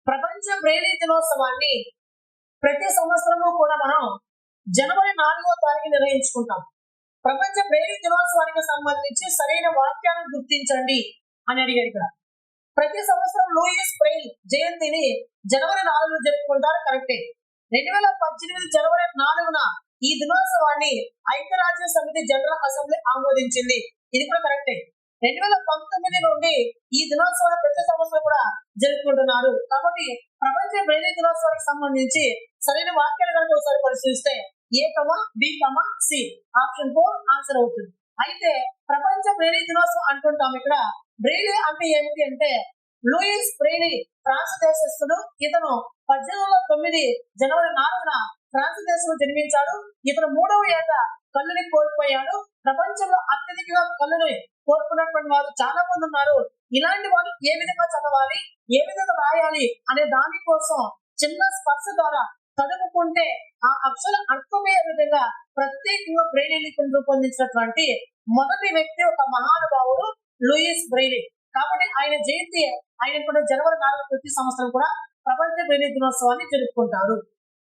ప్రపంచ బ్రెయిలీ దినోత్సవాన్ని ప్రతి సంవత్సరము కూడా మనం జనవరి 4వ తారీఖు నిర్వహించుకుంటాం. ప్రపంచ బ్రెయిలీ దినోత్సవానికి సంబంధించి సరైన వాక్యాలను గుర్తించండి అని అడిగారు ఇక్కడ. ప్రతి సంవత్సరం లూయిస్ బ్రెయిల్ జయంతిని జనవరి 4న జరుపుకుంటారు, కరెక్టే. 2018 జనవరి 4న ఈ దినోత్సవాన్ని ఐక్యరాజ్య సమితి జనరల్ అసెంబ్లీ ఆమోదించింది, ఇది కూడా కరెక్టే. 2019 నుండి ఈ దినోత్సవాన్ని ప్రతి సంవత్సరం కూడా జరుపుకుంటున్నారు. కాబట్టి ప్రపంచ బ్రెయిలీ దినోత్సవానికి సంబంధించి సరైన వాక్యాలు కనుక ఒకసారి పరిశీలిస్తే A, B, C option 4 answer అవుతుంది. అయితే ప్రపంచ బ్రెయిలీ దినోత్సవం అంటుంటాం. ఇక్కడ బ్రెయిలీ అంటే ఏమిటి అంటే లూయిస్ బ్రెయిలీ ఫ్రాన్స్ దేశస్థుడు. ఇతను 1809 జనవరి 4న ఫ్రాన్స్ దేశంలో జన్మించాడు. ఇతను 3వ ఏట కళ్ళుని కోల్పోయాడు. ప్రపంచంలో అత్యధికంగా కళ్ళుని కోల్పోయినటువంటి వారు చాలా మంది ఉన్నారు. ఇలాంటి వాళ్ళు ఏ విధంగా చదవాలి, ఏ విధంగా రాయాలి అనే దానికోసం చిన్న స్పర్శ ద్వారా చదువుకుంటే ఆ అక్షర అర్థమయ్యే విధంగా ప్రత్యేకంగా బ్రెయిలీ లిపిని రూపొందించినటువంటి మొదటి వ్యక్తి ఒక మహానుభావుడు లూయిస్ బ్రెయిలీ. కాబట్టి ఆయన జయంతి ఆయన కూడా జనవరి 4 ప్రతి సంవత్సరం కూడా ప్రపంచ బ్రెయిలీ దినోత్సవాన్ని జరుపుకుంటారు.